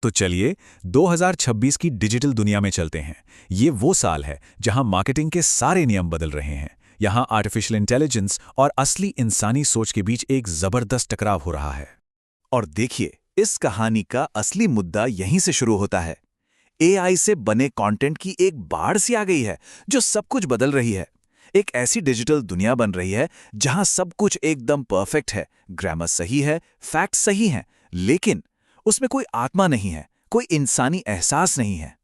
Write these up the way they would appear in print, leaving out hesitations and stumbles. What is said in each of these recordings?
तो चलिए 2026 की डिजिटल दुनिया में चलते हैं। ये वो साल है जहां मार्केटिंग के सारे नियम बदल रहे हैं। यहां आर्टिफिशियल इंटेलिजेंस और असली इंसानी सोच के बीच एक जबरदस्त टकराव हो रहा है। और देखिए, इस कहानी का असली मुद्दा यहीं से शुरू होता है। एआई से बने कंटेंट की एक बाढ़ सी आ गई है जो सब कुछ बदल रही है। एक ऐसी डिजिटल दुनिया बन रही है जहां सब कुछ एकदम परफेक्ट है, ग्रामर सही है, फैक्ट सही हैं, लेकिन उसमें कोई आत्मा नहीं है, कोई इंसानी एहसास नहीं है।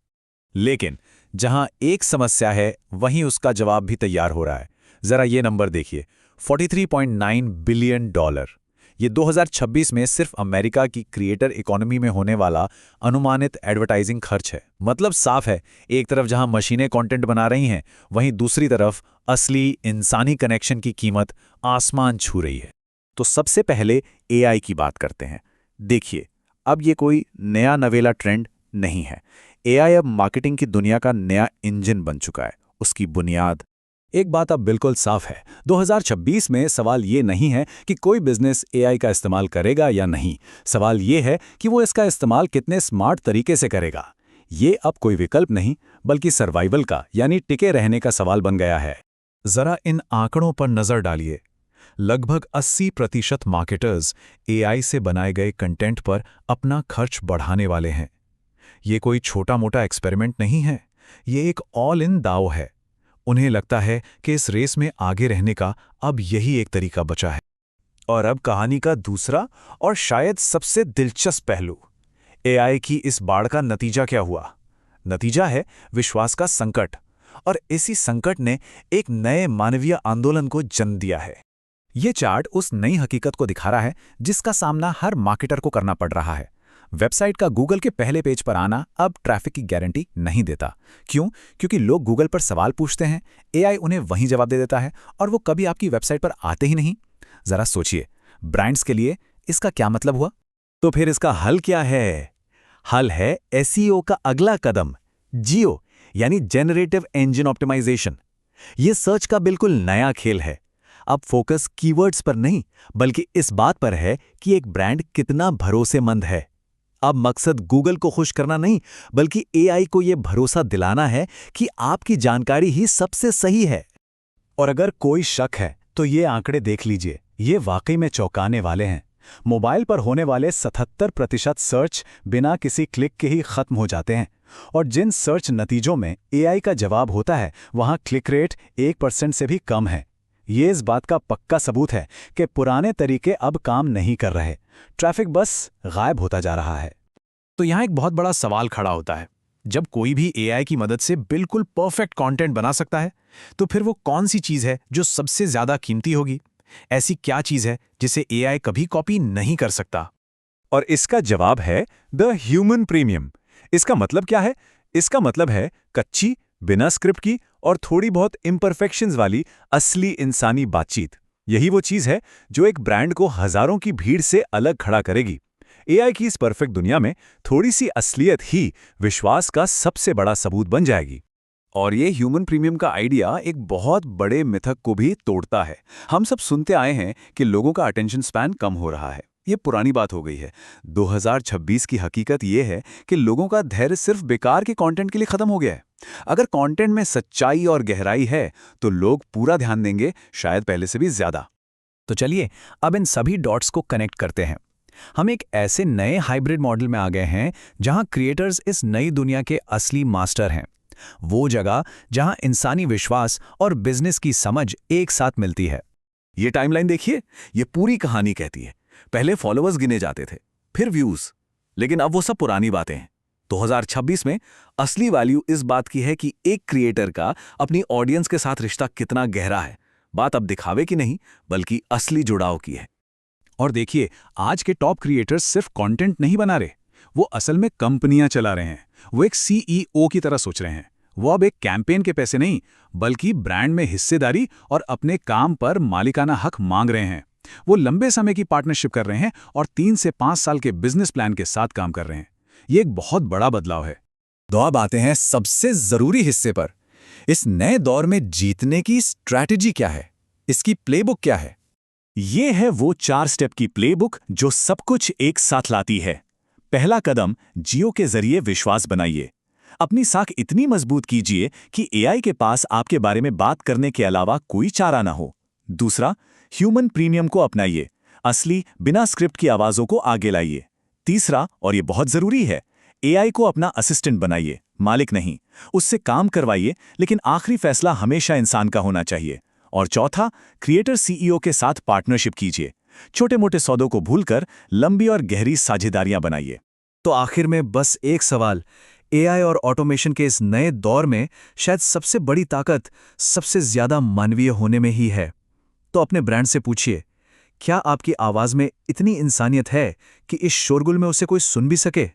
लेकिन जहां एक समस्या है वहीं उसका जवाब भी तैयार हो रहा है। जरा ये नंबर देखिए, $43.9 बिलियन। ये 2026 में सिर्फ अमेरिका की क्रिएटर इकोनॉमी में होने वाला अनुमानित एडवर्टाइजिंग खर्च है। मतलब साफ है, एक तरफ जहां मशीनें कंटेंट बना रही हैं, वहीं दूसरी तरफ असली इंसानी कनेक्शन की कीमत आसमान छू रही है। तो सबसे पहले एआई की बात करते हैं। देखिए, अब ये कोई नया नवेला ट्रेंड नहीं है। एआई अब मार्केटिंग की दुनिया का नया इंजन बन चुका है। उसकी बुनियाद। एक बात अब बिल्कुल साफ है, 2026 में सवाल ये नहीं है कि कोई बिजनेस एआई का इस्तेमाल करेगा या नहीं। सवाल ये है कि वो इसका इस्तेमाल कितने स्मार्ट तरीके से करेगा। ये अब कोई विकल्प नहीं, बल्कि सर्वाइवल का यानी टिके रहने का सवाल बन गया है। जरा इन आंकड़ों पर नजर डालिए। लगभग 80% मार्केटर्स एआई से बनाए गए कंटेंट पर अपना खर्च बढ़ाने वाले हैं। ये कोई छोटा मोटा एक्सपेरिमेंट नहीं है, ये एक ऑल इन दाव है। उन्हें लगता है कि इस रेस में आगे रहने का अब यही एक तरीका बचा है। और अब कहानी का दूसरा और शायद सबसे दिलचस्प पहलू। एआई की इस बाढ़ का नतीजा क्या हुआ? नतीजा है विश्वास का संकट। और इसी संकट ने एक नए मानवीय आंदोलन को जन्म दिया है। ये चार्ट उस नई हकीकत को दिखा रहा है जिसका सामना हर मार्केटर को करना पड़ रहा है। वेबसाइट का गूगल के पहले पेज पर आना अब ट्रैफिक की गारंटी नहीं देता। क्यों? क्योंकि लोग गूगल पर सवाल पूछते हैं, एआई उन्हें वहीं जवाब दे देता है और वो कभी आपकी वेबसाइट पर आते ही नहीं। जरा सोचिए, ब्रांड्स के लिए इसका क्या मतलब हुआ? तो फिर इसका हल क्या है? हल है एसईओ का अगला कदम, जियो, यानी जेनरेटिव इंजन ऑप्टिमाइजेशन। ये सर्च का बिल्कुल नया खेल है। अब फोकस कीवर्ड्स पर नहीं, बल्कि इस बात पर है कि एक ब्रांड कितना भरोसेमंद है। अब मकसद गूगल को खुश करना नहीं, बल्कि एआई को यह भरोसा दिलाना है कि आपकी जानकारी ही सबसे सही है। और अगर कोई शक है तो ये आंकड़े देख लीजिए, ये वाकई में चौंकाने वाले हैं। मोबाइल पर होने वाले 77% सर्च बिना किसी क्लिक के ही खत्म हो जाते हैं। और जिन सर्च नतीजों में एआई का जवाब होता है, वहां क्लिक रेट 1% से भी कम है। ये इस बात का पक्का सबूत है कि पुराने तरीके अब काम नहीं कर रहे। ट्रैफिक बस गायब होता जा रहा है। तो यहाँ एक बहुत बड़ा सवाल खड़ा होता है, जब कोई भी एआई की मदद से बिल्कुल परफेक्ट कंटेंट बना सकता है, तो फिर वो कौन सी चीज़ है जो सबसे ज़्यादा कीमती होगी? ऐसी क्या चीज़ है जिसे एआई कभी कॉपी नहीं कर सकता? और इसका जवाब है द ह्यूमन प्रीमियम। इसका मतलब क्या है? इसका मतलब है कच्ची, बिना स्क्रिप्ट की और थोड़ी बहुत इम्परफेक्शंस वाली असली इंसानी बातचीत। यही वो चीज़ है जो एक ब्रांड को हजारों की भीड़ से अलग खड़ा करेगी। एआई की इस परफेक्ट दुनिया में थोड़ी सी असलियत ही विश्वास का सबसे बड़ा सबूत बन जाएगी। और ये ह्यूमन प्रीमियम का आइडिया एक बहुत बड़े मिथक को भी तोड़ता है। हम सब सुनते आए हैं कि लोगों का अटेंशन स्पैन कम हो रहा है। ये पुरानी बात हो गई है। 2026 की हकीकत ये है कि लोगों का धैर्य सिर्फ बेकार के कंटेंट के लिए खत्म हो गया है। अगर कंटेंट में सच्चाई और गहराई है तो लोग पूरा ध्यान देंगे, शायद पहले से भी ज्यादा। तो चलिए अब इन सभी डॉट्स को कनेक्ट करते हैं। हम एक ऐसे नए हाइब्रिड मॉडल में आ गए हैं जहां क्रिएटर्स इस नई दुनिया के असली मास्टर हैं। वो जगह जहां इंसानी विश्वास और बिजनेस की समझ एक साथ मिलती है। ये टाइमलाइन देखिए, ये पूरी कहानी कहती है। पहले फॉलोअर्स गिने जाते थे, फिर व्यूज, लेकिन अब वो सब पुरानी बातें हैं। 2026 में असली वैल्यू इस बात की है कि एक क्रिएटर का अपनी ऑडियंस के साथ रिश्ता कितना गहरा है। बात अब दिखावे की नहीं, बल्कि असली जुड़ाव की है। और देखिए, आज के टॉप क्रिएटर्स सिर्फ कंटेंट नहीं बना रहे, वो असल में कंपनियां चला रहे हैं। वो एक सीईओ की तरह सोच रहे हैं। वो अब एक कैंपेन के पैसे नहीं, बल्कि ब्रांड में हिस्सेदारी और अपने काम पर मालिकाना हक मांग रहे हैं। वो लंबे समय की पार्टनरशिप कर रहे हैं और 3 से 5 साल के बिजनेस प्लान के साथ काम कर रहे हैं। ये एक बहुत बड़ा बदलाव है। तो अब आते हैं सबसे जरूरी हिस्से पर। इस नए दौर में जीतने की स्ट्रैटेजी क्या है? इसकी प्लेबुक क्या है? ये है वो 4 स्टेप की प्लेबुक जो सब कुछ एक साथ लाती है। पहला कदम, जियो के जरिए विश्वास बनाइए। अपनी साख इतनी मजबूत कीजिए कि एआई के पास आपके बारे में बात करने के अलावा कोई चारा ना हो। दूसरा, ह्यूमन प्रीमियम को अपनाइए। असली, बिना स्क्रिप्ट की आवाज़ों को आगे लाइए। तीसरा, और ये बहुत ज़रूरी है, एआई को अपना असिस्टेंट बनाइए, मालिक नहीं। उससे काम करवाइए, लेकिन आखिरी फैसला हमेशा इंसान का होना चाहिए। और चौथा, क्रिएटर सीईओ के साथ पार्टनरशिप कीजिए। छोटे-मोटे सौदों को भूलकर लंबी और गहरी साझेदारियां बनाइए। तो आखिर में बस एक सवाल, एआई और ऑटोमेशन के इस नए दौर में शायद सबसे बड़ी ताकत सबसे ज्यादा मानवीय होने में ही है। तो अपने ब्रांड से पूछिए, क्या आपकी आवाज में इतनी इंसानियत है कि इस शोरगुल में उसे कोई सुन भी सके?